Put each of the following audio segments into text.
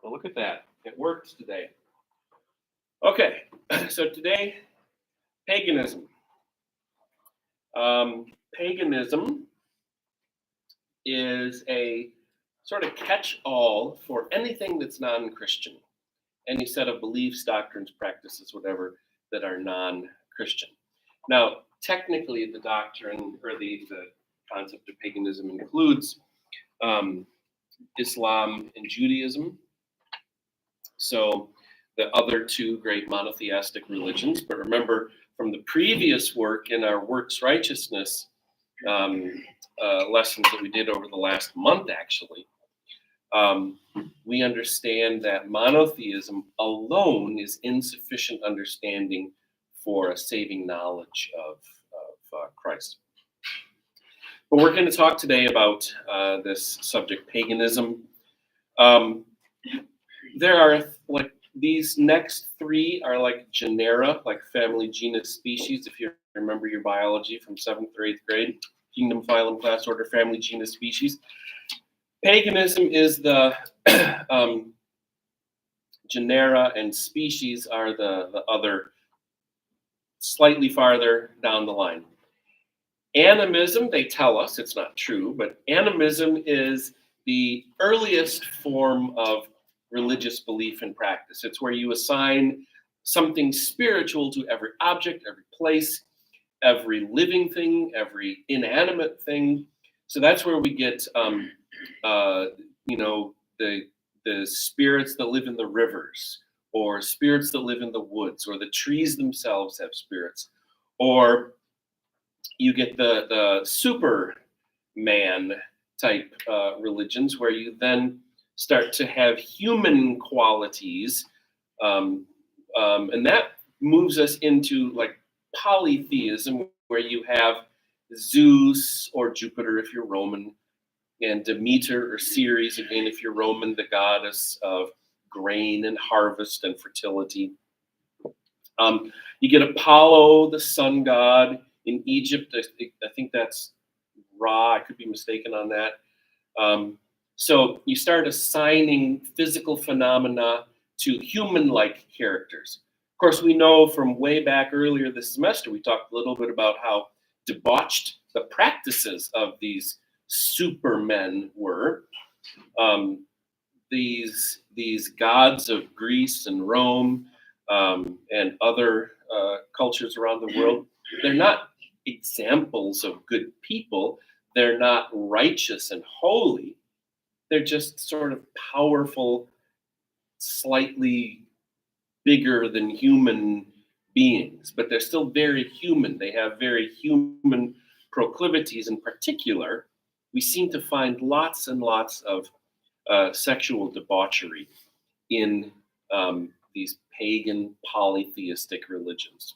Well, look at that. It worked today. Okay, so today, paganism. Paganism is a sort of catch-all for anything that's non-Christian, any set of beliefs, doctrines, practices, whatever, that are non-Christian. Now, technically, the doctrine or the concept of paganism includes Islam and Judaism. So the other two great monotheistic religions. But remember, from the previous work in our works righteousness lessons that we did over the last month, actually, we understand that monotheism alone is insufficient understanding for a saving knowledge of Christ. But we're going to talk today about this subject, paganism. There are like these next three are like genera, like family, genus, species. If you remember your biology from 7th or 8th grade, kingdom, phylum, class, order, family, genus, species. Paganism is the genera, and species are the other slightly farther down the line. Animism, they tell us, it's not true, but animism is the earliest form of religious belief and practice. It's where you assign something spiritual to every object, every place, every living thing, every inanimate thing. So that's where we get, the spirits that live in the rivers, or spirits that live in the woods, or the trees themselves have spirits, or you get the Superman type religions where you then start to have human qualities, and that moves us into like polytheism, where you have Zeus or Jupiter if you're Roman, and Demeter or Ceres again if you're Roman, the goddess of grain and harvest and fertility. You get Apollo, the sun god. In Egypt, I think that's Ra. I could be mistaken on that. So you start assigning physical phenomena to human-like characters. Of course, we know from way back earlier this semester, we talked a little bit about how debauched the practices of these supermen were. These gods of Greece and Rome and other cultures around the world, they're not examples of good people. They're not righteous and holy. They're just sort of powerful, slightly bigger than human beings, but they're still very human. They have very human proclivities. In particular, we seem to find lots and lots of sexual debauchery in these pagan polytheistic religions.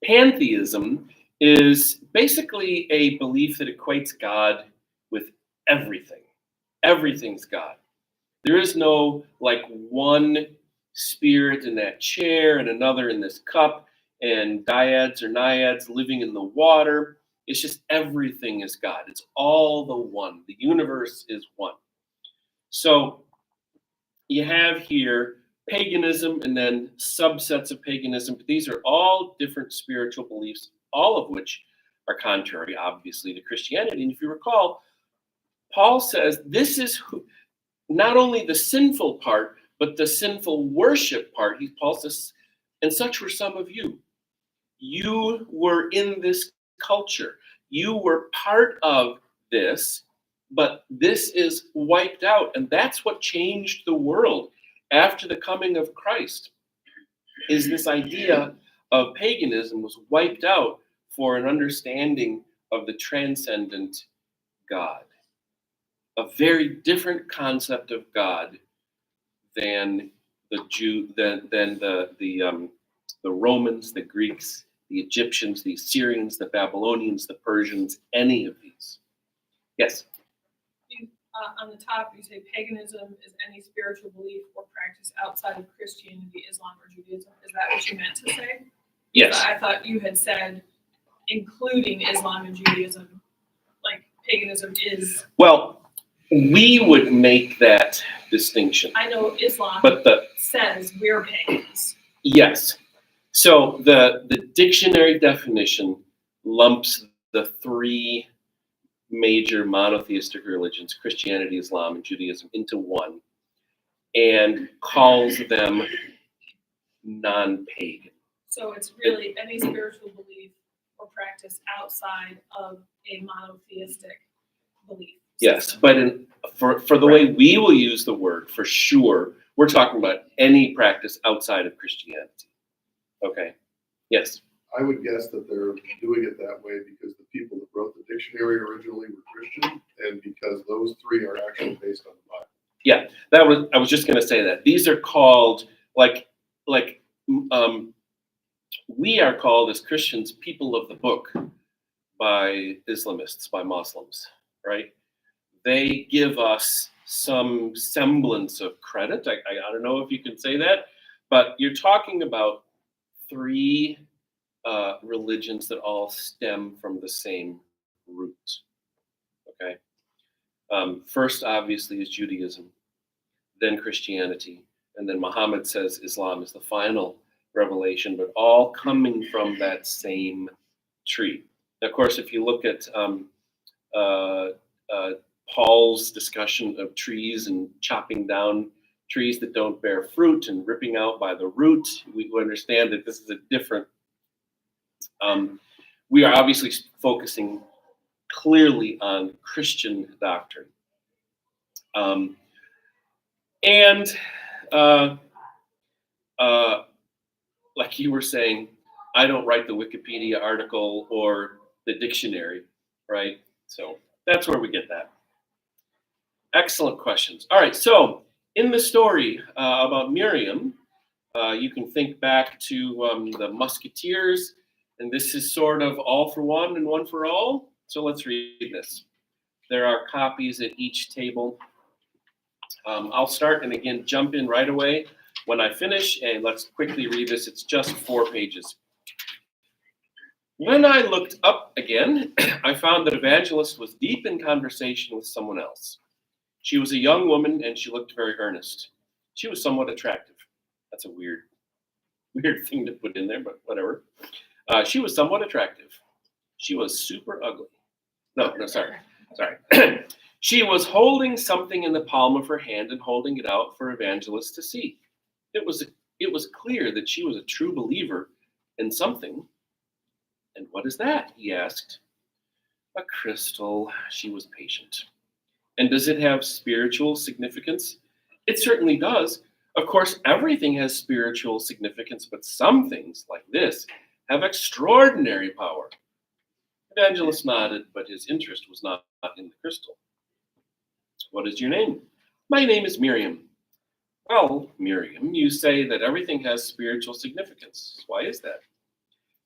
Pantheism is basically a belief that equates God with everything. Everything's God. There is no like one spirit in that chair and another in this cup and dyads or naiads living in the water. It's just everything is God. It's all the one. The universe is one. So you have here paganism and then subsets of paganism. But these are all different spiritual beliefs, all of which are contrary, obviously, to Christianity. And if you recall, Paul says this is not only the sinful part, but the sinful worship part. Paul says, and such were some of you. You were in this culture. You were part of this, but this is wiped out. And that's what changed the world after the coming of Christ, is this idea of paganism was wiped out for an understanding of the transcendent God. A very different concept of God than the Romans, the Greeks, the Egyptians, the Assyrians, the Babylonians, the Persians, any of these. Yes? On the top, you say paganism is any spiritual belief or practice outside of Christianity, Islam, or Judaism. Is that what you meant to say? Yes. I thought you had said including Islam and Judaism, like paganism is... Well, We would make that distinction. I know Islam But says we're pagans. yes. So the dictionary definition lumps the three major monotheistic religions, Christianity, Islam, and Judaism, into one, and calls them non-pagan. So it's really any spiritual belief or practice outside of a monotheistic belief. Yes, but for the way we will use the word, for sure, we're talking about any practice outside of Christianity. Okay? Yes. I would guess that they're doing it that way because the people that wrote the dictionary originally were Christian, and because those three are actually based on the Bible. Yeah, I was just going to say that. These are called, we are called as Christians people of the book by Islamists, by Muslims, right? They give us some semblance of credit. I don't know if you can say that, but you're talking about three religions that all stem from the same root. Okay. First, obviously, is Judaism, then Christianity, and then Muhammad says Islam is the final revelation, but all coming from that same tree. Of course, if you look at Paul's discussion of trees and chopping down trees that don't bear fruit and ripping out by the root, we understand that this is a different. We are obviously focusing clearly on Christian doctrine. Like you were saying, I don't write the Wikipedia article or the dictionary, right? So that's where we get that. Excellent questions. All right, so in the story about Miriam, you can think back to the Musketeers, and this is sort of all for one and one for all. So let's read this. There are copies at each table. I'll start and again jump in right away when I finish, and let's quickly read this. It's just 4 pages. When I looked up again, I found that Evangelist was deep in conversation with someone else. She was a young woman, and she looked very earnest. She was somewhat attractive. That's a weird thing to put in there, but whatever. She was somewhat attractive. She was super ugly. No, sorry. She was holding something in the palm of her hand and holding it out for Evangelist to see. It was clear that she was a true believer in something. And what is that? He asked. A crystal. She was patient. And does it have spiritual significance? It certainly does. Of course, everything has spiritual significance, but some things, like this, have extraordinary power. Evangelist nodded, but his interest was not in the crystal. What is your name? My name is Miriam. Well, Miriam, you say that everything has spiritual significance. Why is that?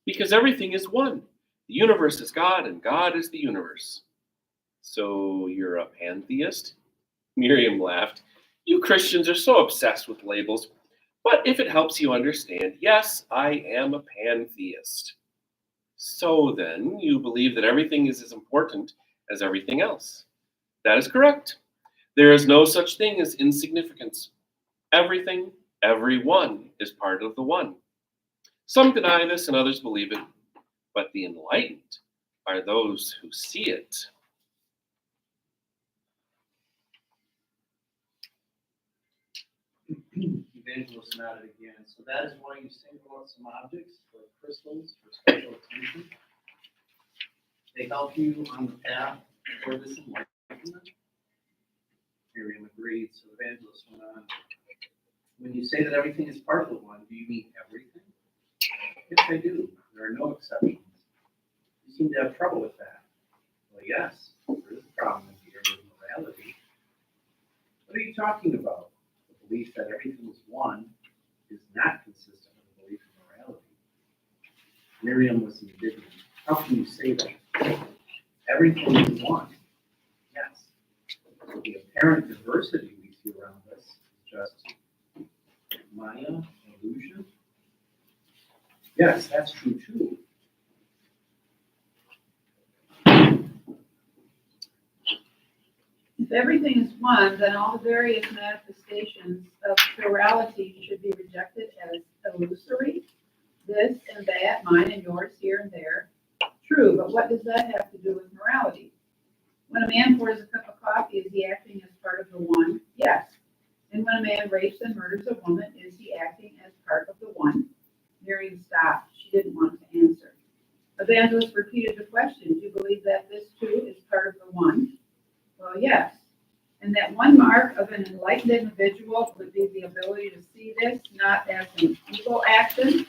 Because everything is one. The universe is God, and God is the universe. So you're a pantheist? Miriam laughed. You Christians are so obsessed with labels. But if it helps you understand, yes, I am a pantheist. So then, you believe that everything is as important as everything else. That is correct. There is no such thing as insignificance. Everything, everyone is part of the one. Some deny this and others believe it, but the enlightened are those who see it. Evangelist nodded again. So that is why you single out some objects, like crystals, for special attention. They help you on the path toward this enlightenment. Miriam agreed. So Evangelist went on. When you say that everything is part of the one, do you mean everything? Yes, I do. There are no exceptions. You seem to have trouble with that. Well, yes, there is a problem here with morality. What are you talking about? The belief that everything is one is not consistent with the belief in morality. Miriam was indignant. How can you say that? Everything is one. Yes. So the apparent diversity we see around us is just Maya, illusion? Yes, that's true too. If everything is one, then all the various manifestations of plurality should be rejected as illusory. This and that, mine and yours, here and there. True, but what does that have to do with morality? When a man pours a cup of coffee, is he acting as part of the one? Yes. And when a man rapes and murders a woman, is he acting as part of the one? Miriam stopped. She didn't want to answer. Evangelist repeated the question. Do you believe that this too is part of the one? Well, yes. And that one mark of an enlightened individual would be the ability to see this not as an evil action,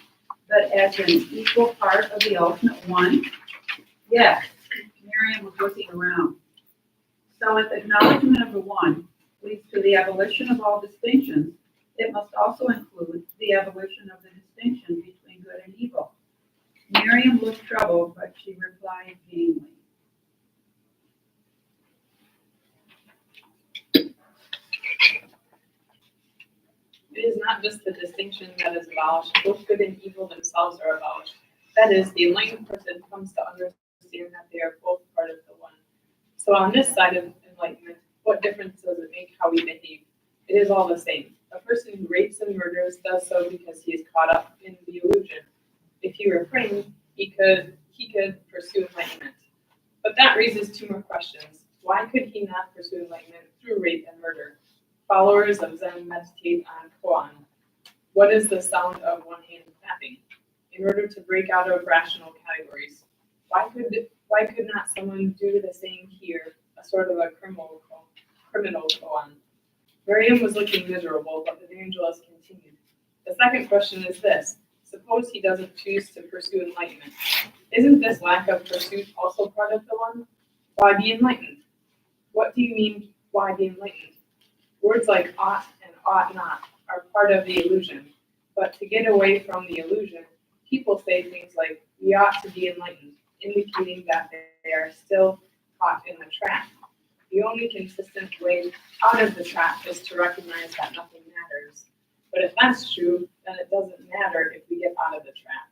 but as an equal part of the ultimate one? Yes. Miriam was looking around. So if acknowledgement of the one leads to the abolition of all distinctions, it must also include the abolition of the distinction between good and evil. Miriam looked troubled, but she replied gamely. It is not just the distinction that is abolished, both good and evil themselves are abolished. That is, the enlightened person comes to understand that they are both part of the one. So on this side of enlightenment, what difference does it make how we behave? It is all the same. A person who rapes and murders does so because he is caught up in the illusion. If he refrained, he could pursue enlightenment. But that raises two more questions. Why could he not pursue enlightenment through rape and murder? Followers of Zen meditate on koan. What is the sound of one hand clapping? In order to break out of rational categories. Why could not someone do the same here, a sort of a criminal koan? Miriam was looking miserable, but the evangelist continued. The second question is this. Suppose he doesn't choose to pursue enlightenment. Isn't this lack of pursuit also part of the one? Why be enlightened? What do you mean, why be enlightened? Words like ought and ought not are part of the illusion. But to get away from the illusion, people say things like, we ought to be enlightened, indicating that they are still caught in the trap. The only consistent way out of the trap is to recognize that nothing matters. But if that's true, then it doesn't matter if we get out of the trap.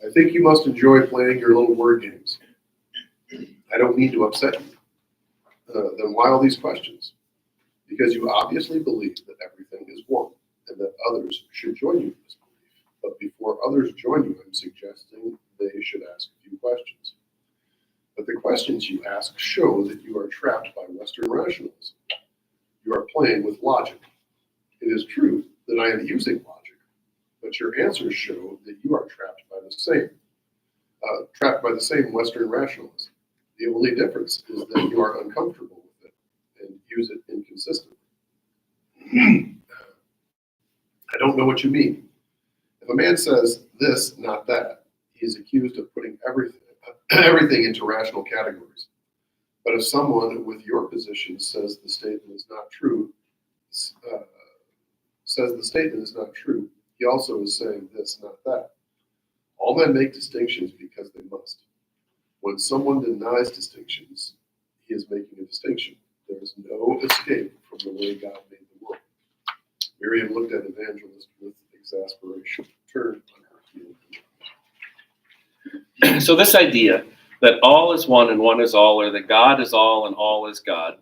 I think you must enjoy playing your little word games. I don't mean to upset you. Then why all these questions? Because you obviously believe that everything is one and that others should join you in this belief. But before others join you, I'm suggesting they should ask a few questions. But the questions you ask show that you are trapped by Western rationalism. You are playing with logic. It is true that I am using logic, but your answers show that you are trapped by the same Western rationalism. The only difference is that you are uncomfortable with it and use it inconsistently. I don't know what you mean. If a man says this, not that, he is accused of putting everything into rational categories. But if someone with your position says the statement is not true, he also is saying this, not that. All men make distinctions because they must. When someone denies distinctions, he is making a distinction. There is no escape from the way God made the world. Miriam looked at Evangelist with exasperation, turned on her heel. So this idea that all is one and one is all, or that God is all and all is God,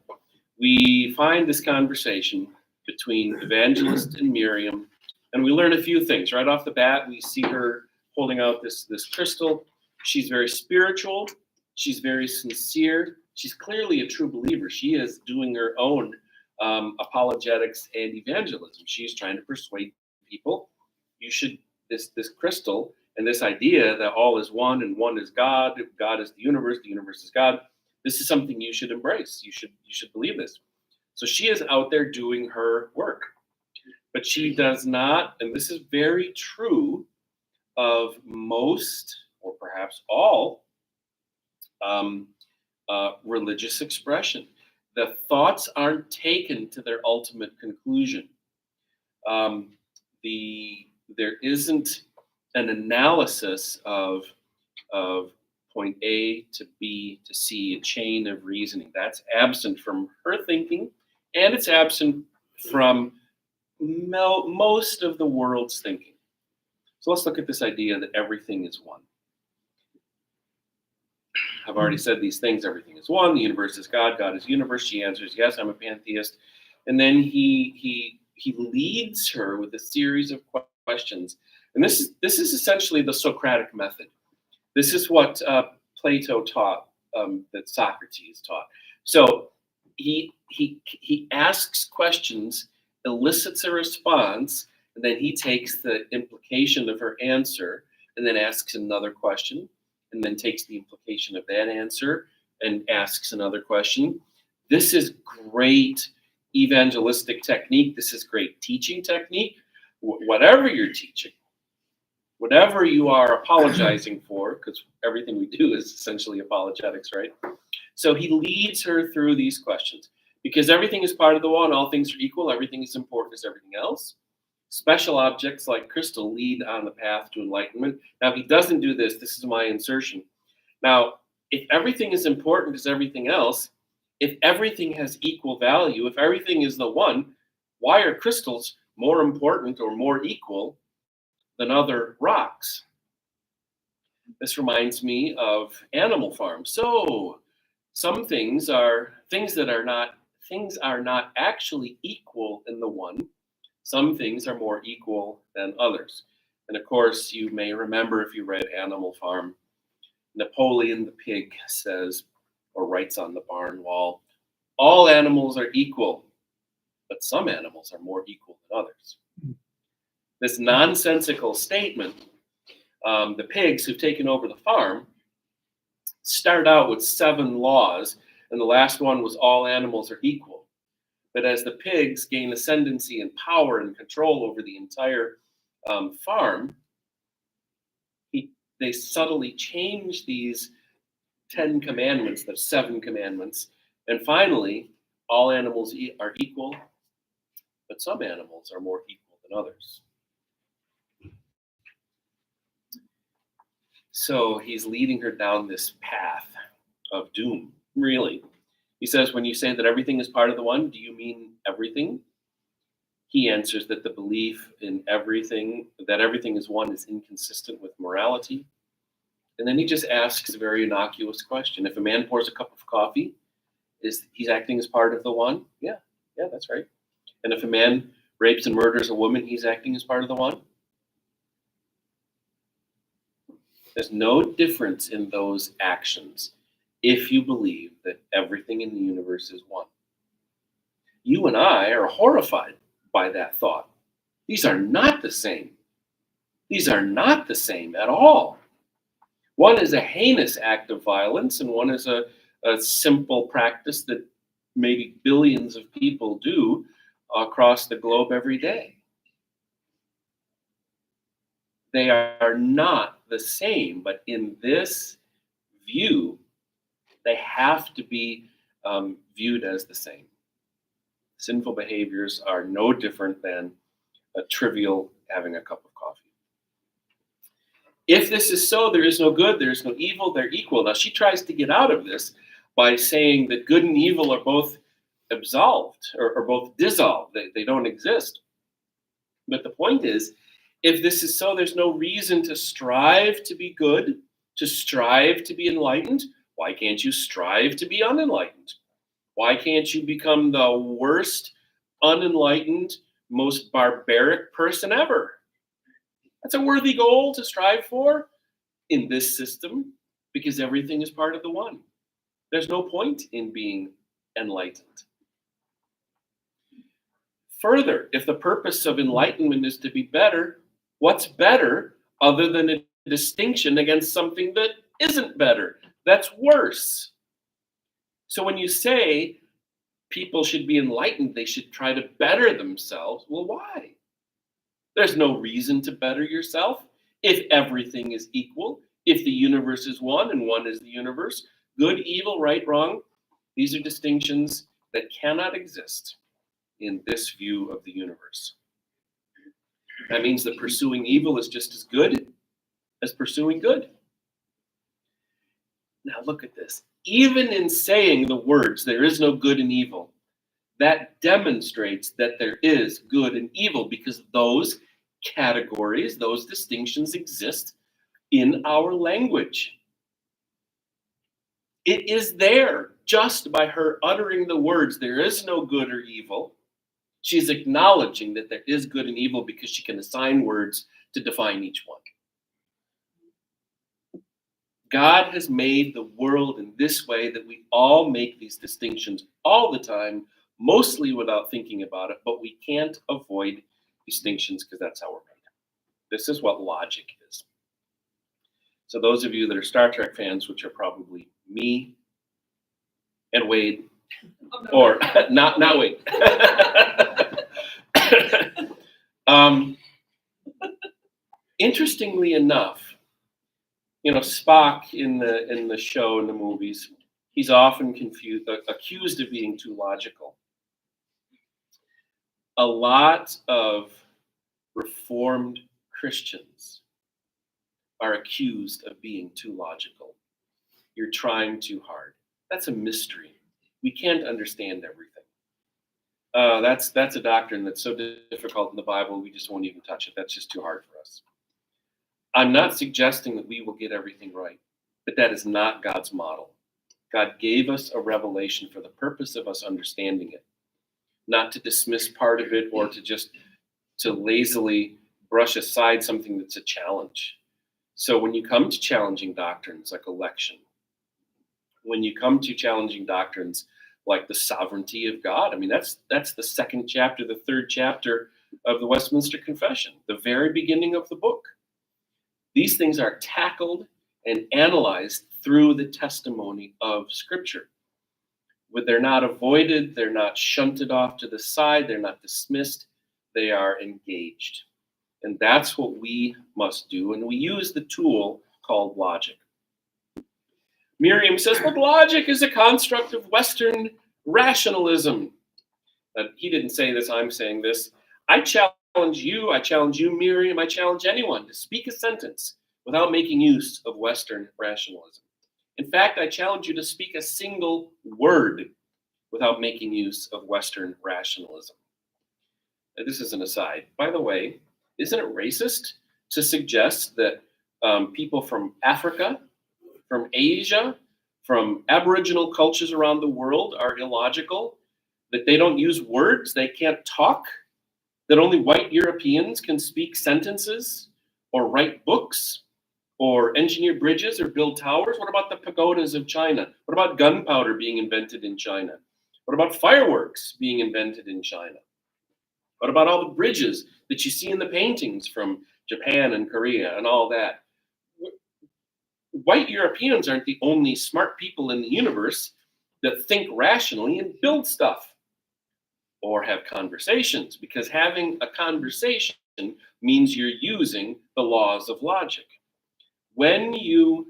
we find this conversation between Evangelist and Miriam, and we learn a few things. Right off the bat, we see her holding out this crystal. She's very spiritual. She's very sincere. She's clearly a true believer. She is doing her own apologetics and evangelism. She's trying to persuade people. You should, this crystal and this idea that all is one and one is God, God is the universe is God. This is something you should embrace. You should believe this. So she is out there doing her work. But she does not, and this is very true of most, or perhaps all, religious expression. The thoughts aren't taken to their ultimate conclusion. There isn't an analysis of point A to B to C, a chain of reasoning. That's absent from her thinking, and it's absent from most of the world's thinking. So let's look at this idea that everything is one. I've already said these things. Everything is one. The universe is God. God is universe. She answers, yes, I'm a pantheist. And then he leads her with a series of questions. And this is essentially the Socratic method. This is what Plato taught, that Socrates taught. So he asks questions, elicits a response, and then he takes the implication of her answer and then asks another question, and then takes the implication of that answer and asks another question. This is great evangelistic technique. This is great teaching technique. Whatever you're teaching, whatever you are apologizing for, because everything we do is essentially apologetics, right? So he leads her through these questions. Because everything is part of the one, all things are equal, everything is important as everything else. Special objects like crystal lead on the path to enlightenment. Now, if he doesn't do this, this is my insertion. Now, if everything is important as everything else, if everything has equal value, if everything is the one, why are crystals more important or more equal than other rocks? This reminds me of Animal Farm. So some things are not actually equal in the one. Some things are more equal than others. And of course, you may remember if you read Animal Farm, Napoleon the pig says, or writes on the barn wall, all animals are equal, but some animals are more equal than others. This nonsensical statement, the pigs who've taken over the farm start out with 7 laws, and the last one was all animals are equal. But as the pigs gain ascendancy and power and control over the entire farm, they subtly change these 10 commandments, the 7 commandments, and finally, all animals are equal, but some animals are more equal than others. So he's leading her down this path of doom, really. He says, when you say that everything is part of the one, do you mean everything? He answers that the belief in everything, that everything is one, is inconsistent with morality. And then he just asks a very innocuous question. If a man pours a cup of coffee, he's acting as part of the one? Yeah, that's right. And if a man rapes and murders a woman, he's acting as part of the one? There's no difference in those actions if you believe that everything in the universe is one. You and I are horrified by that thought. These are not the same. These are not the same at all. One is a heinous act of violence, and one is a simple practice that maybe billions of people do across the globe every day. They are not the same, but in this view, they have to be viewed as the same. Sinful behaviors are no different than a trivial having a cup of coffee. If this is so, there is no good, there is no evil, they're equal. Now, she tries to get out of this by saying that good and evil are both absolved or both dissolved. They don't exist. But the point is, if this is so, there's no reason to strive to be good, to strive to be enlightened. Why can't you strive to be unenlightened? Why can't you become the worst, unenlightened, most barbaric person ever? That's a worthy goal to strive for in this system, because everything is part of the one. There's no point in being enlightened. Further, if the purpose of enlightenment is to be better, what's better other than a distinction against something that isn't better? That's worse. So when you say people should be enlightened, they should try to better themselves, well, why? There's no reason to better yourself if everything is equal, if the universe is one and one is the universe. Good, evil, right, wrong, these are distinctions that cannot exist in this view of the universe. That means that pursuing evil is just as good as pursuing good. Now look at this. Even in saying the words, there is no good and evil, that demonstrates that there is good and evil, because those categories, those distinctions exist in our language. It is there just by her uttering the words, there is no good or evil. She's acknowledging that there is good and evil because she can assign words to define each one. God has made the world in this way that we all make these distinctions all the time, mostly without thinking about it, but we can't avoid distinctions because that's how we're made. This is what logic is. So those of you that are Star Trek fans, which are probably me and Wade, or not Wade. Interestingly enough, Spock in the show, in the movies, he's often accused of being too logical. A lot of Reformed Christians are accused of being too logical. You're trying too hard. That's a mystery. We can't understand everything. That's a doctrine that's so difficult in the Bible, we just won't even touch it. That's just too hard for us. I'm not suggesting that we will get everything right, but that is not God's model. God gave us a revelation for the purpose of us understanding it, not to dismiss part of it or to lazily brush aside something that's a challenge. So when you come to challenging doctrines like election, when you come to challenging doctrines like the sovereignty of God, I mean, that's the second chapter, the third chapter of the Westminster Confession, the very beginning of the book. These things are tackled and analyzed through the testimony of Scripture. They're not avoided, they're not shunted off to the side, they're not dismissed, they are engaged. And that's what we must do, and we use the tool called logic. Miriam says, but logic is a construct of Western rationalism. He didn't say this, I'm saying this. I challenge you, Miriam, I challenge anyone to speak a sentence without making use of Western rationalism. In fact, I challenge you to speak a single word without making use of Western rationalism. Now, this is an aside. By the way, isn't it racist to suggest that people from Africa, from Asia, from Aboriginal cultures around the world are illogical, that they don't use words, they can't talk, that only white Europeans can speak sentences or write books or engineer bridges or build towers? What about the pagodas of China? What about gunpowder being invented in China? What about fireworks being invented in China? What about all the bridges that you see in the paintings from Japan and Korea and all that? White Europeans aren't the only smart people in the universe that think rationally and build stuff or have conversations, because having a conversation means you're using the laws of logic. When you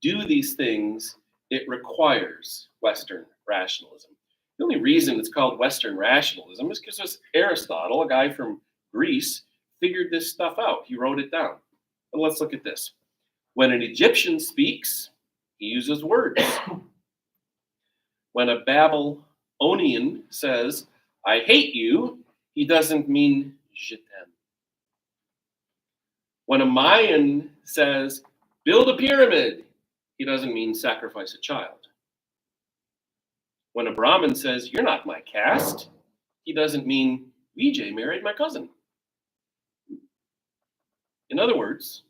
do these things, it requires Western rationalism. The only reason it's called Western rationalism is because Aristotle, a guy from Greece, figured this stuff out. He wrote it down. But let's look at this. When an Egyptian speaks, he uses words. When a Babylonian says, I hate you, he doesn't mean je t'aime. When a Mayan says, build a pyramid, he doesn't mean sacrifice a child. When a Brahmin says, you're not my caste, he doesn't mean Vijay married my cousin. In other words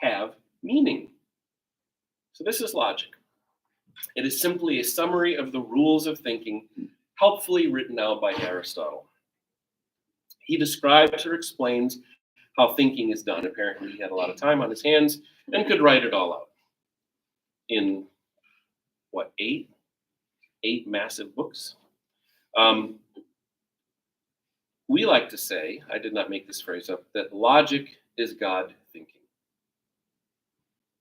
have meaning. So this is logic. It is simply a summary of the rules of thinking, helpfully written out by Aristotle. He describes or explains how thinking is done. Apparently he had a lot of time on his hands and could write it all out in, eight massive books. We like to say, I did not make this phrase up, that logic is God thinking.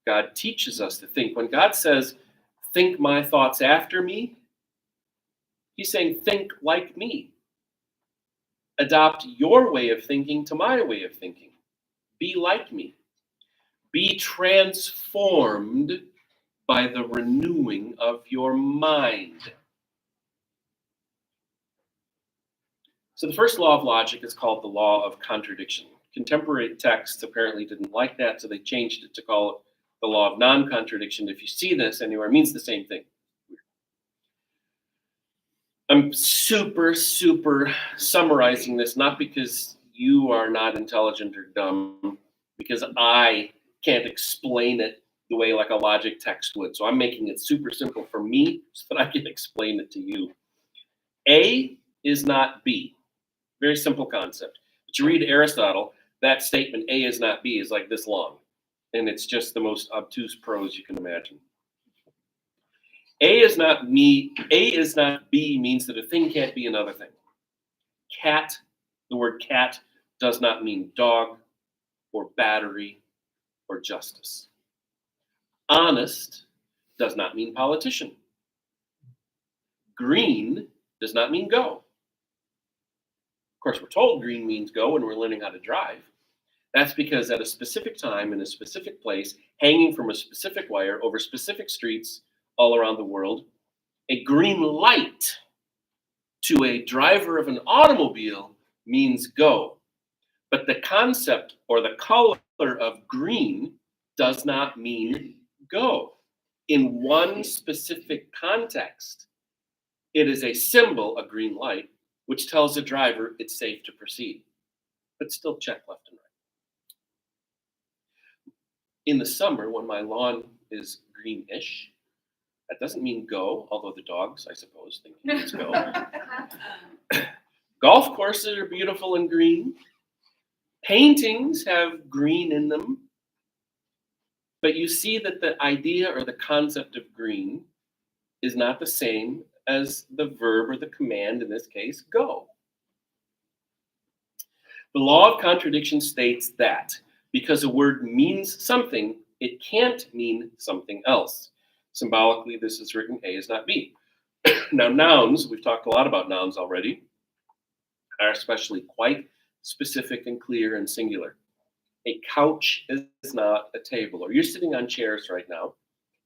God teaches us to think. When God says, think my thoughts after me, he's saying, think like me. Adopt your way of thinking to my way of thinking. Be like me. Be transformed by the renewing of your mind. So the first law of logic is called the law of contradiction. contemporary texts apparently didn't like that, so they changed it to call it the law of non-contradiction. If you see this anywhere, it means the same thing. I'm super summarizing this, not because you are not intelligent or dumb, because I can't explain it the way like a logic text would. So I'm making it super simple for me so that I can explain it to you. A is not B. Very simple concept. But you read Aristotle, that statement, A is not B, is like this long. And it's just the most obtuse prose you can imagine. A is not me. A is not B means that a thing can't be another thing. Cat, the word cat does not mean dog or battery or justice. Honest does not mean politician. Green does not mean go. Of course, we're told green means go when we're learning how to drive. That's because at a specific time in a specific place, hanging from a specific wire over specific streets all around the world, a green light to a driver of an automobile means go. But the concept or the color of green does not mean go. In one specific context, it is a symbol, a green light, which tells the driver it's safe to proceed, but still check left and right. In the summer, when my lawn is greenish, that doesn't mean go, although the dogs, I suppose, think it means go. Golf courses are beautiful and green. Paintings have green in them. But you see that the idea or the concept of green is not the same as the verb or the command, in this case, go. The law of contradiction states that because a word means something, it can't mean something else. Symbolically, this is written A is not B. Now, nouns, we've talked a lot about nouns already, are especially quite specific and clear and singular. A couch is not a table, or you're sitting on chairs right now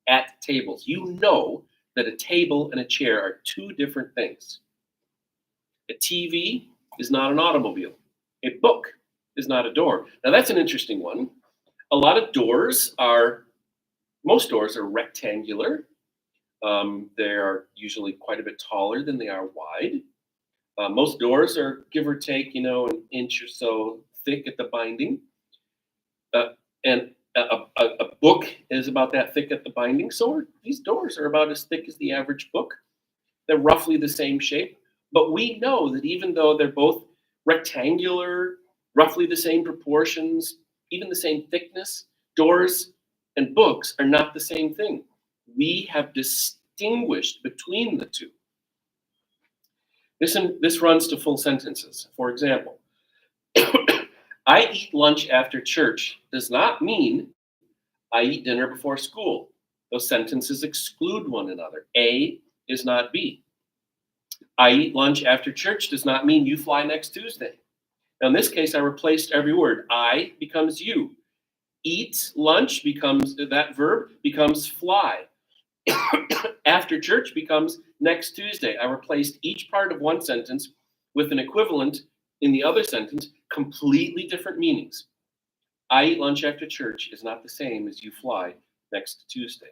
at tables. You know that a table and a chair are two different things. A TV is not an automobile. A book is not a door. Now that's an interesting one. A lot of most doors are rectangular. They are usually quite a bit taller than they are wide. Most doors are give or take, an inch or so thick at the binding. And a book is about that thick at the binding. So these doors are about as thick as the average book. They're roughly the same shape. But we know that even though they're both rectangular, roughly the same proportions, even the same thickness, doors and books are not the same thing. We have distinguished between the two. This runs to full sentences. For example, I eat lunch after church does not mean I eat dinner before school. Those sentences exclude one another. A is not B. I eat lunch after church does not mean you fly next Tuesday. Now in this case, I replaced every word. I becomes you. Eat lunch becomes, that verb becomes fly. After church becomes next Tuesday. I replaced each part of one sentence with an equivalent in the other sentence, completely different meanings. I eat lunch after church is not the same as you fly next Tuesday.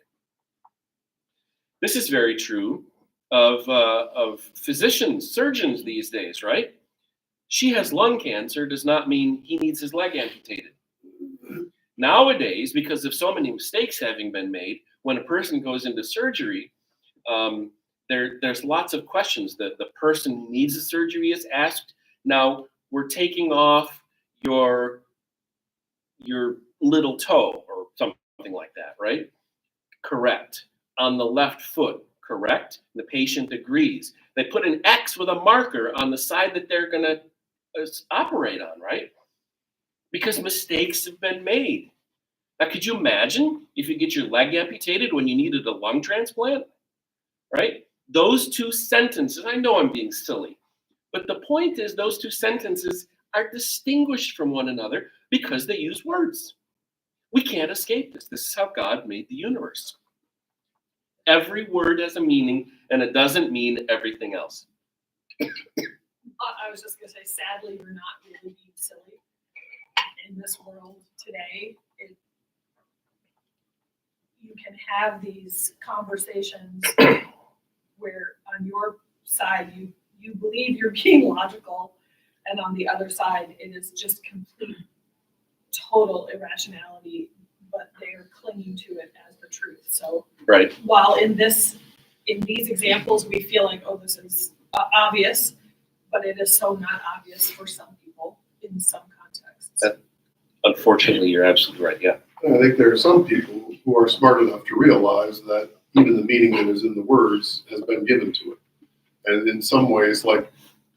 This is very true of physicians, surgeons these days, right? She has lung cancer does not mean he needs his leg amputated. Nowadays, because of so many mistakes having been made, when a person goes into surgery, there's lots of questions that the person who needs the surgery is asked. Now, we're taking off your little toe or something like that, right? Correct. On the left foot, correct? The patient agrees. They put an X with a marker on the side that they're going to operate on, right? Because mistakes have been made. Now, could you imagine if you get your leg amputated when you needed a lung transplant, right? Those two sentences, I know I'm being silly, but the point is those two sentences are distinguished from one another because they use words. We can't escape this. This is how God made the universe. Every word has a meaning, and it doesn't mean everything else. I was just going to say, sadly, you're not really being silly. in this world today, you can have these conversations where on your side you believe you're being logical, and on the other side it is just complete, total irrationality, but they are clinging to it as the truth. So Right. while in these examples we feel like, oh, this is obvious, but it is so not obvious for some people in some contexts. Unfortunately, you're absolutely right. Yeah. I think there are some people who are smart enough to realize that even the meaning that is in the words has been given to it. And in some ways, like,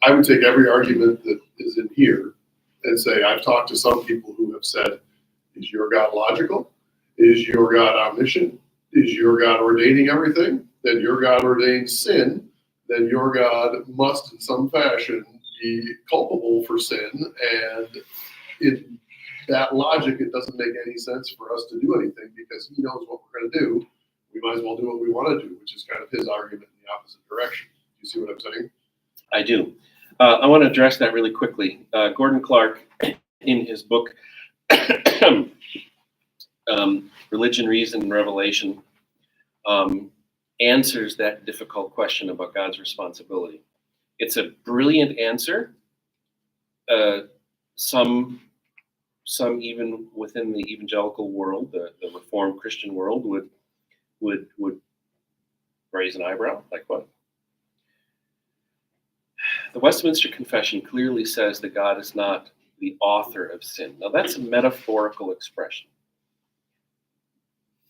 I would take every argument that is in here and say, I've talked to some people who have said, is your God logical? Is your God omniscient? Is your God ordaining everything? Then your God ordains sin. Then your God must in some fashion be culpable for sin. And in that logic, it doesn't make any sense for us to do anything because he knows what we're going to do. We might as well do what we want to do, which is kind of his argument in the opposite direction. Do you see what I'm saying? I do. I want to address that really quickly. Gordon Clark, in his book, Religion, Reason, and Revelation, answers that difficult question about God's responsibility. It's a brilliant answer. Some even within the evangelical world, the Reformed Christian world, would raise an eyebrow, like what? The Westminster Confession clearly says that God is not the author of sin. Now, that's a metaphorical expression.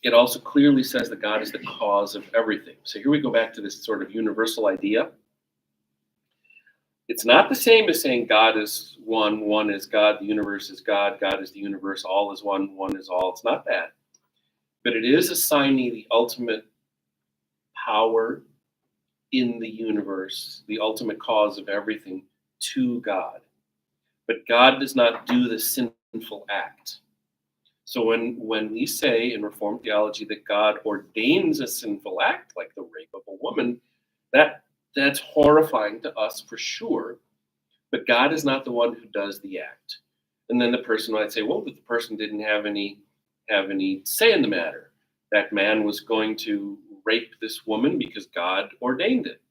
It also clearly says that God is the cause of everything. So here we go back to this sort of universal idea. It's not the same as saying God is one, one is God, the universe is God, God is the universe, all is one, one is all. It's not that. But it is assigning the ultimate power in the universe, the ultimate cause of everything, to God. But God does not do the sinful act. So when we say in Reformed theology that God ordains a sinful act, like the rape of a woman, that's horrifying to us for sure. But God is not the one who does the act. And then the person might say, well, but the person didn't have any say in the matter. That man was going to rape this woman because God ordained it.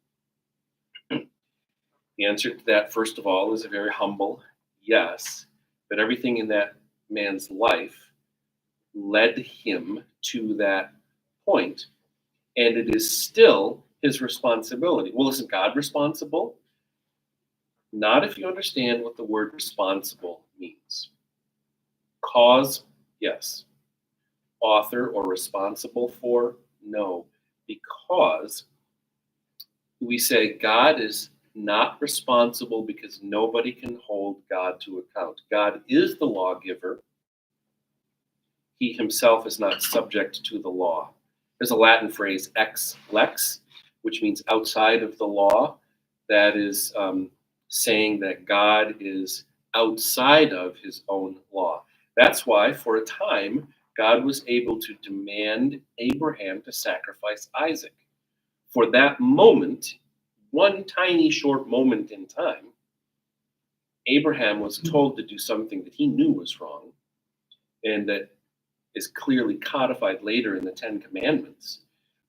The answer to that, first of all, is a very humble yes. But everything in that man's life led him to that point, and it is still his responsibility. Well, isn't God responsible? Not if you understand what the word responsible means. Cause, yes. Author or responsible for, no. Because we say God is not responsible because nobody can hold God to account. God is the lawgiver. He himself is not subject to the law. There's a Latin phrase, ex lex, which means outside of the law. That is saying that God is outside of his own law. That's why, for a time, God was able to demand Abraham to sacrifice Isaac. For that moment, one tiny short moment in time, Abraham was told to do something that he knew was wrong, and that is clearly codified later in the Ten Commandments.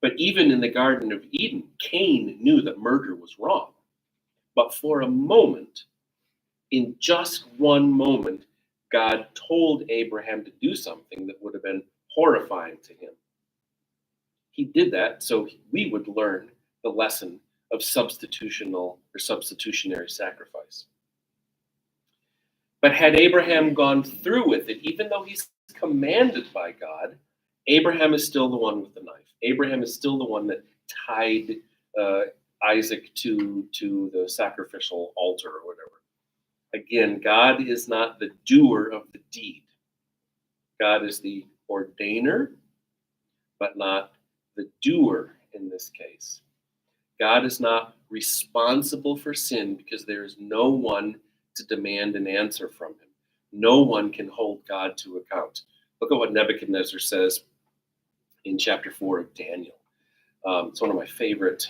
But even in the Garden of Eden, Cain knew that murder was wrong. But for a moment, in just one moment, God told Abraham to do something that would have been horrifying to him. He did that so we would learn the lesson of substitutional or substitutionary sacrifice. But had Abraham gone through with it, even though he's commanded by God, Abraham is still the one with the knife. Abraham is still the one that tied Isaac to the sacrificial altar or whatever. Again, God is not the doer of the deed. God is the ordainer, but not the doer in this case. God is not responsible for sin because there is no one to demand an answer from him. No one can hold God to account. Look at what Nebuchadnezzar says in chapter 4 of Daniel. It's one of my favorite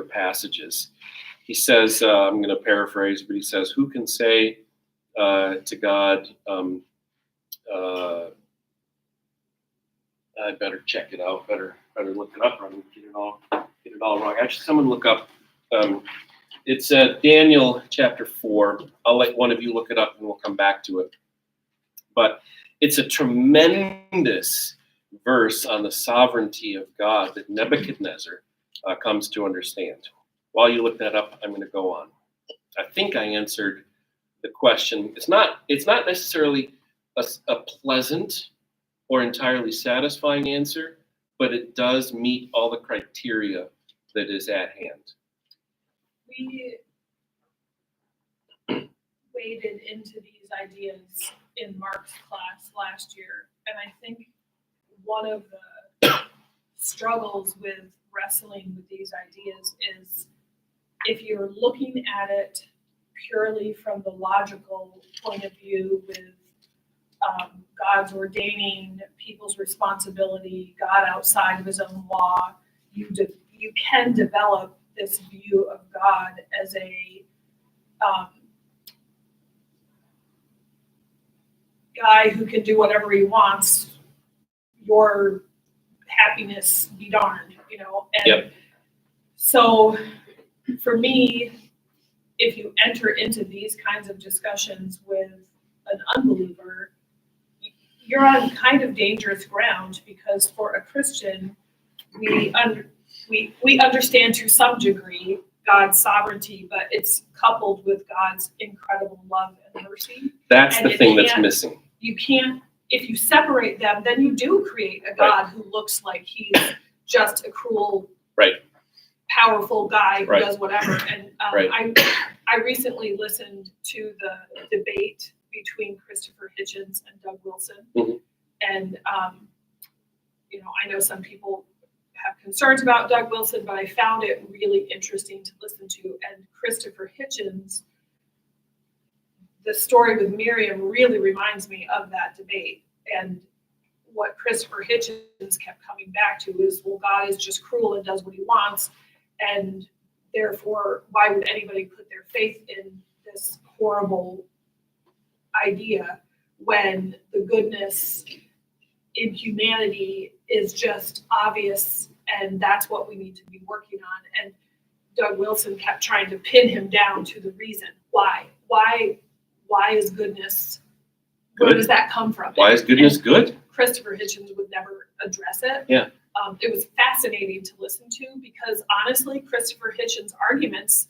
passages. He says, I'm going to paraphrase, but he says, who can say to God, I better check it out. Better look it up. Or I'm gonna get it all wrong. Actually, someone look up. It's Daniel chapter 4. I'll let one of you look it up, and we'll come back to it. But it's a tremendous verse on the sovereignty of God that Nebuchadnezzar comes to understand. While you look that up, I'm going to go on. I think I answered the question. It's not necessarily a pleasant or entirely satisfying answer, but it does meet all the criteria that is at hand. We waded into these ideas in Mark's class last year, and I think one of the struggles with wrestling with these ideas is if you're looking at it purely from the logical point of view with God's ordaining, people's responsibility, God outside of his own law, you can develop this view of God as a guy who can do whatever he wants, your happiness be darned, you know? And Yep. So for me, if you enter into these kinds of discussions with an unbeliever, you're on kind of dangerous ground, because for a Christian, we understand to some degree God's sovereignty, but it's coupled with God's incredible love and mercy. That's And the it thing that's can't- missing. You can't, if you separate them, then you do create a God who looks like he's just a cruel, Right. powerful guy who Right. does whatever. And Right. I recently listened to the debate between Christopher Hitchens and Doug Wilson. Mhm. And, you know, I know some people have concerns about Doug Wilson, but I found it really interesting to listen to. And Christopher Hitchens, the story with Miriam really reminds me of that debate. And what Christopher Hitchens kept coming back to is, well, God is just cruel and does what he wants. And therefore, why would anybody put their faith in this horrible idea when the goodness in humanity is just obvious, and that's what we need to be working on? And Doug Wilson kept trying to pin him down to the reason why is goodness, where Good. does that come from? Why is goodness And good? Christopher Hitchens would never address it. Yeah. It was fascinating to listen to, because honestly, Christopher Hitchens' arguments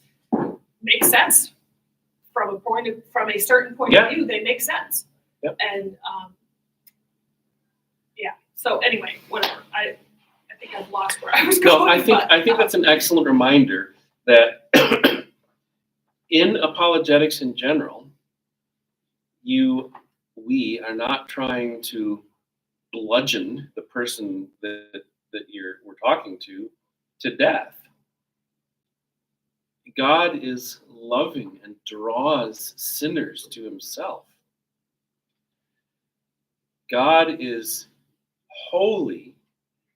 make sense from a certain point Yeah. of view. They make sense. Yep. And yeah. So anyway, whatever. I think I've lost where I was No, going. I think that's an excellent reminder that in apologetics in general, we are not trying to bludgeon the person that we're talking to death. God is loving and draws sinners to himself. God is holy,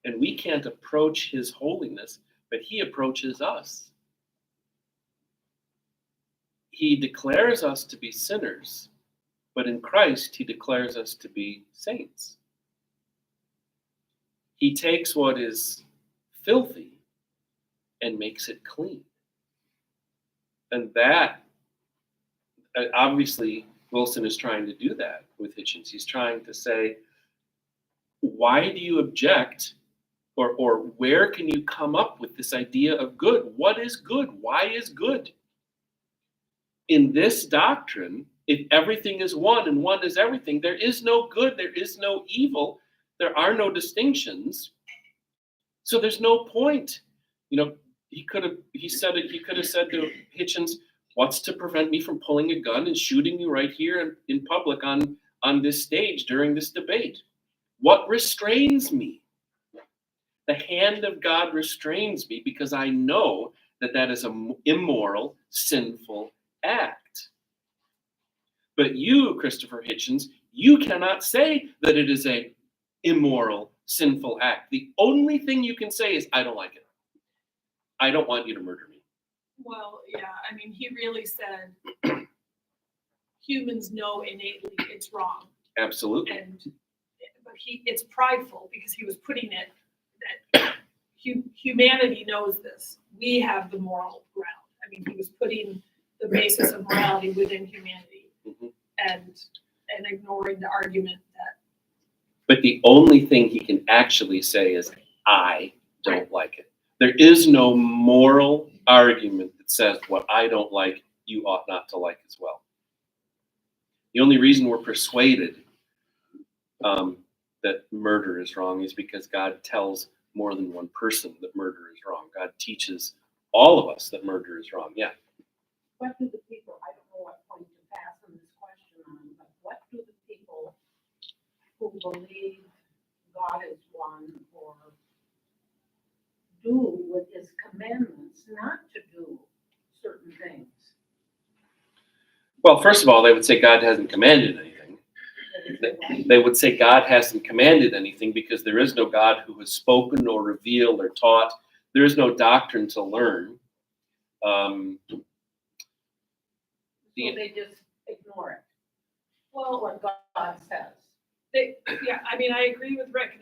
and we can't approach his holiness, but he approaches us. He declares us to be sinners, but in Christ, he declares us to be saints. He takes what is filthy and makes it clean. And that, obviously, Wilson is trying to do that with Hitchens. He's trying to say, why do you object, or where can you come up with this idea of good? What is good? Why is good? In this doctrine, if everything is one and one is everything, there is no good, there is no evil, there are no distinctions. So there's no point. You know, he could have said to Hitchens, what's to prevent me from pulling a gun and shooting you right here in public on this stage during this debate? What restrains me? The hand of God restrains me, because I know that is an immoral, sinful act. But you, Christopher Hitchens, you cannot say that it is an immoral, sinful act. The only thing you can say is, I don't like it. I don't want you to murder me. Well, yeah, I mean, he really said humans know innately it's wrong. Absolutely. But it's prideful because he was putting it that humanity knows this. We have the moral ground. I mean, he was putting the basis of morality within humanity, and ignoring the argument that. But the only thing he can actually say is, I don't like it. There is no moral argument that says what I don't like, you ought not to like as well. The only reason we're persuaded that murder is wrong is because God tells more than one person that murder is wrong. God teaches all of us that murder is wrong. Yeah. What do the people, I don't know what point to pass on this question on, but what do the people who believe God is one or do with his commandments not to do certain things? Well, first of all, they would say God hasn't commanded anything. They would say God hasn't commanded anything because there is no God who has spoken or revealed or taught. There is no doctrine to learn. So they just ignore it. Well, What God says. I mean, I agree with Rick.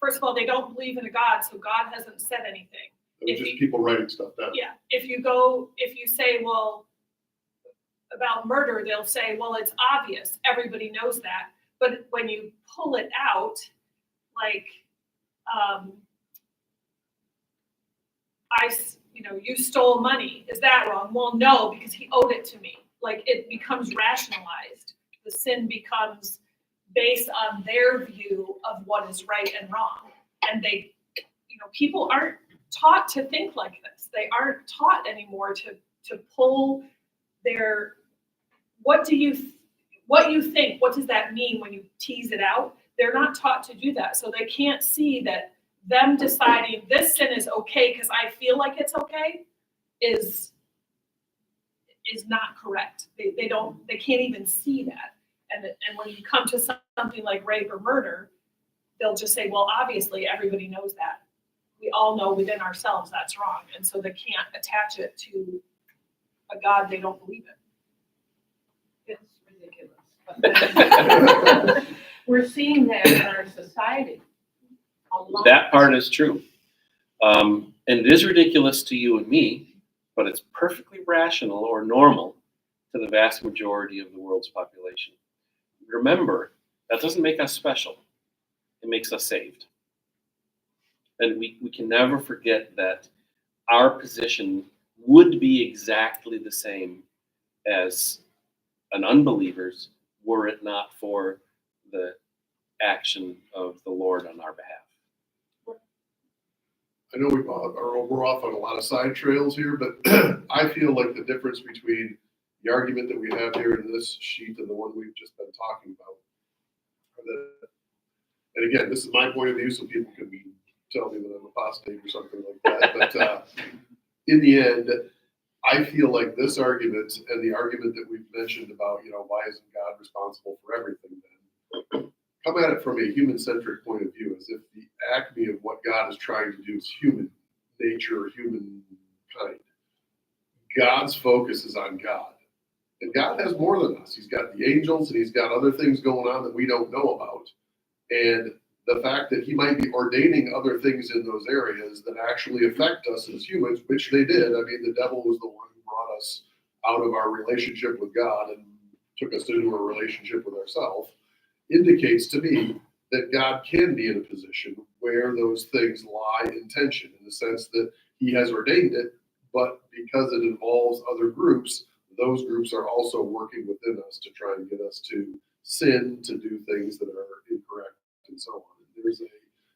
First of all, they don't believe in a God, so God hasn't said anything. It was just people writing stuff down. Yeah, if you say, well, about murder, they'll say, well, it's obvious, everybody knows that. But when you pull it out, like, you stole money, is that wrong? Well, no, because he owed it to me. Like, it becomes rationalized. The sin becomes based on their view of what is right and wrong. And people aren't taught to think like this. They aren't taught anymore to pull their, what you think, what does that mean when you tease it out? They're not taught to do that. So they can't see that them deciding this sin is okay because I feel like it's okay is not correct. They can't even see that. And when you come to something like rape or murder, they'll just say, well, obviously everybody knows that. We all know within ourselves that's wrong. And so they can't attach it to a God they don't believe in. It's ridiculous. We're seeing that in our society. That part is true. And it is ridiculous to you and me, but it's perfectly rational or normal to the vast majority of the world's population. Remember, that doesn't make us special. It makes us saved. And we can never forget that our position would be exactly the same as an unbeliever's were it not for the action of the Lord on our behalf. I know we're off on a lot of side trails here, but I feel like the difference between the argument that we have here in this sheet and the one we've just been talking about are that, and again, this is my point of view, so people can tell me that I'm apostate or something like that, but in the end, I feel like this argument and the argument that we've mentioned about, why isn't God responsible for everything then, come at it from a human-centric point of view, as if the acme of what God is trying to do is human nature, humankind. God's focus is on God. And God has more than us. He's got the angels and he's got other things going on that we don't know about. And the fact that he might be ordaining other things in those areas that actually affect us as humans, which they did. I mean, the devil was the one who brought us out of our relationship with God and took us into a relationship with ourselves, indicates to me that God can be in a position where those things lie in tension, in the sense that he has ordained it, but because it involves other groups, those groups are also working within us to try and get us to sin, to do things that are incorrect, and so on. And there's a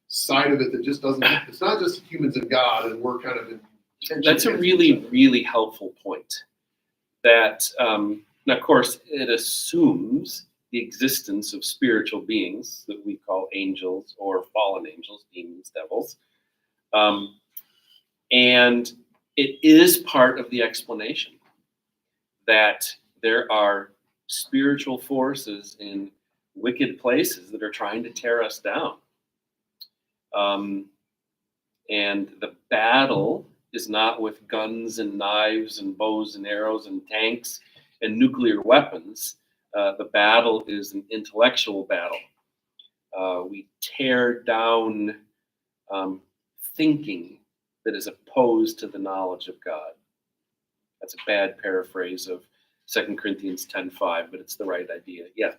side of it that just doesn't, it's not just humans and God, and we're kind of in tension. That's a really, really helpful point. That, and of course, it assumes the existence of spiritual beings that we call angels or fallen angels, demons, devils. And it is part of the explanation that there are spiritual forces in wicked places that are trying to tear us down. And the battle is not with guns and knives and bows and arrows and tanks and nuclear weapons. The battle is an intellectual battle. We tear down thinking that is opposed to the knowledge of God. That's a bad paraphrase of 2 Corinthians 10:5, but it's the right idea. Yeah.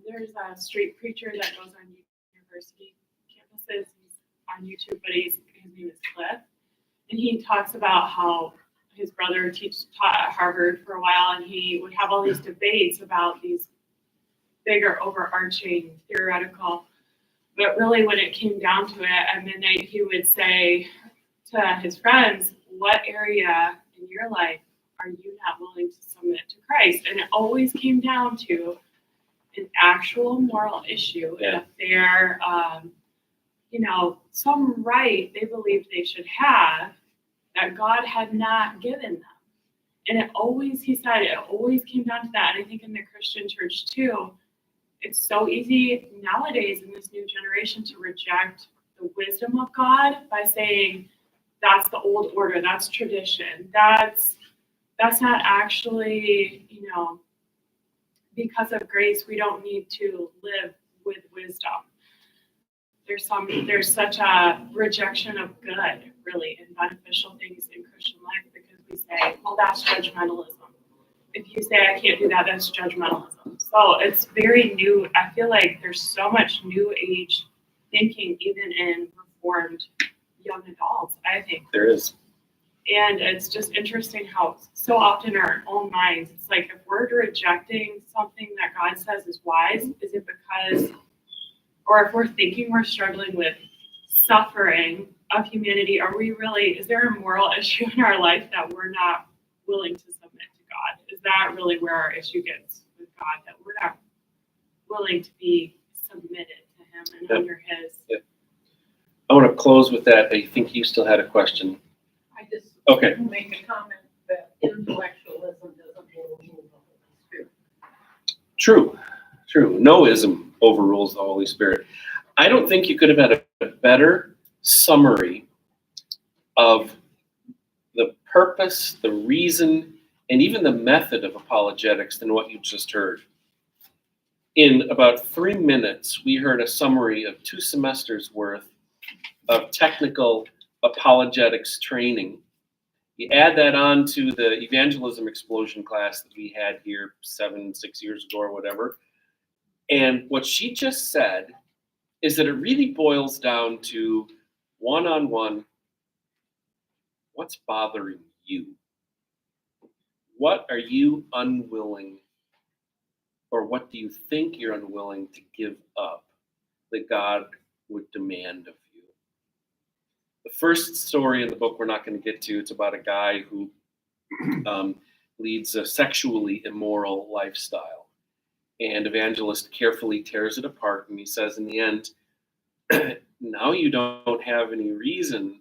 There's a street preacher that goes on university campuses. He's on YouTube, but his name is Cliff. And he talks about how his brother taught at Harvard for a while, and he would have all these debates about these bigger overarching theoretical. But really, when it came down to it, at midnight, he would say to his friends, what area in your life are you not willing to submit to Christ? And it always came down to an actual moral issue, and a fair, some right they believed they should have that God had not given them. And it always came down to that. And I think in the Christian church too, it's so easy nowadays in this new generation to reject the wisdom of God by saying that's the old order, that's tradition, that's not actually, because of grace, we don't need to live with wisdom. There's such a rejection of good, really, and beneficial things in Christian life because we say, well, that's judgmentalism. If you say I can't do that, that's judgmentalism. So it's very new. I feel like there's so much new age thinking, even in Reformed young adults, I think. There is. And it's just interesting how so often in our own minds, it's like if we're rejecting something that God says is wise, is it because, or if we're thinking we're struggling with suffering of humanity, is there a moral issue in our life that we're not willing to submit to God? Is that really where our issue gets with God, that we're not willing to be submitted to Him and under His? Yep. I want to close with that. I think you still had a question. I just Okay. make a comment that intellectualism doesn't overrule the Holy Spirit. True. No ism overrules the Holy Spirit. I don't think you could have had a better summary of the purpose, the reason, and even the method of apologetics than what you just heard. In about 3 minutes, we heard a summary of 2 semesters worth of technical apologetics training. You add that on to the evangelism explosion class that we had here 6 years ago or whatever. And what she just said is that it really boils down to one-on-one, what's bothering you? What are you unwilling, or what do you think you're unwilling to give up that God would demand of you? The first story in the book we're not going to get to. It's about a guy who leads a sexually immoral lifestyle. And Evangelist carefully tears it apart, and he says in the end, now you don't have any reason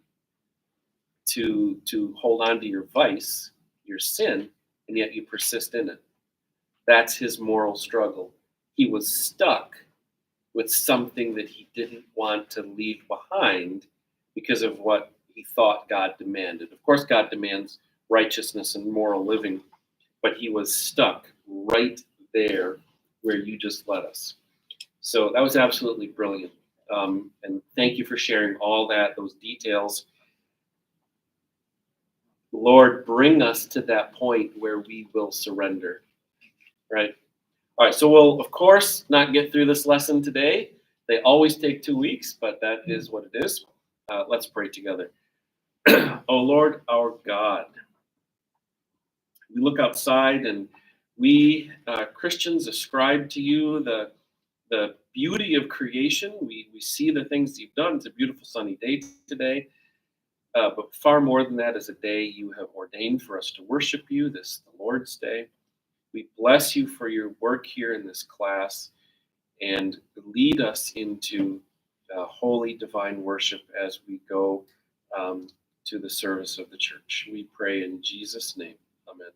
to hold on to your vice, your sin, and yet you persist in it. That's his moral struggle. He was stuck with something that he didn't want to leave behind because of what he thought God demanded. Of course, God demands righteousness and moral living, but he was stuck right there where you just led us. So that was absolutely brilliant. And thank you for sharing all those details. Lord, bring us to that point where we will surrender, right? All right, so we'll, of course, not get through this lesson today. They always take 2 weeks, but that is what it is. Let's pray together. Oh, Lord, our God, we look outside and we Christians ascribe to you the beauty of creation. We see the things you've done. It's a beautiful sunny day today. But far more than that is a day you have ordained for us to worship you, the Lord's Day. We bless you for your work here in this class and lead us into holy divine worship as we go to the service of the church. We pray in Jesus' name. Amen.